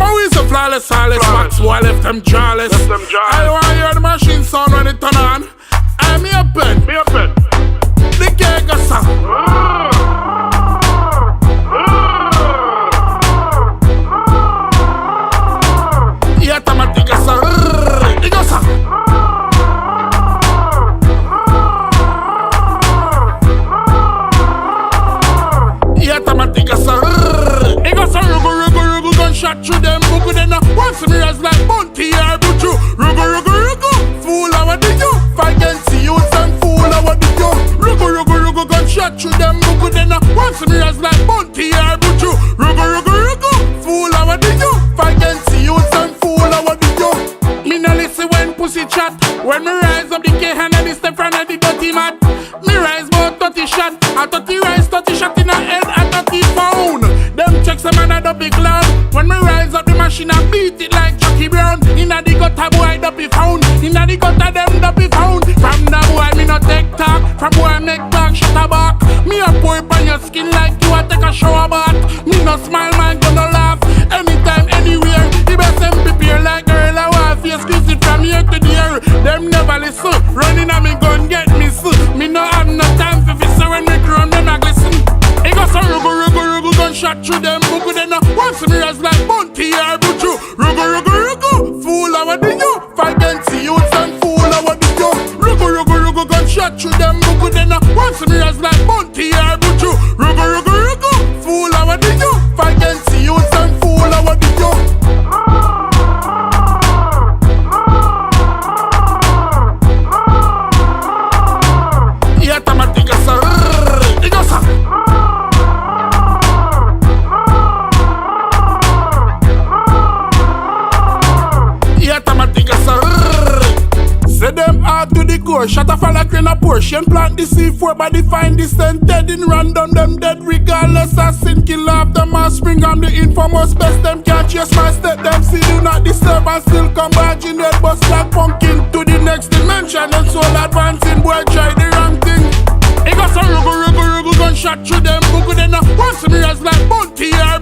But we so flawless, flawless. Max boy left them jawless. I want to hear the machine sound when it turn on. I'm me a pen. The cake a song. Yeah, automatic a song. It goes song. Yeah, automatic a song. It goes song. Rugu, gunshot through them. Bugu then once me as like bounty or buju. Rugu, fool I what do you? Fight against you and fool I what do you? Rugu, gunshot through them. Bugu then once me as like bounty or buju. Rugu, fool I what do you? Fight against you and fool I what do you? Me no listen when pussy chat. When me rise up the K hand and step front of the dirty mat. Me rise about 30 shot. I 30 rise 30 shot in the head and 30 pound. Them checks a man at the big loud. When me rise up the machine and beat it like Jackie Brown. Inna the gutter boy duppy found. Inna the gutter them duppy found. From the boy me no take talk. From boy make talk shut a back. Me a pour on your skin like you a take a shower bath. Me no smile man gonna laugh. Anytime anywhere. The best them prepare like girl I want face squeeze it from here to there. Them never listen. Running on me gun get me so. Me no have no time for this when me chrome them a glisten. It goes a rugu, gunshot through them. Bugu then once me as like bounty or buju. Rugu, fool I what do you? Fight against you and fool I what do you? Rugu, gunshot through them. Bugu then once me as like bounty or buju. Rugu, fool I what do you? Fight against you and fool I what do you? Yeah, automatic a song. It goes song. Say them hard to the core, shut a fall like in a portion. Plant the C4 by the fine descent. Dead in random, them dead regardless of sin. Kill off them and spring on the infamous best. Them can't chase my step, them see do not disturb and still come back in head bust like pumpkin to the next dimension. And soul advancing, boy try the wrong thing. It goes a rugu, gunshot through them. Bugu then once me as like bounty or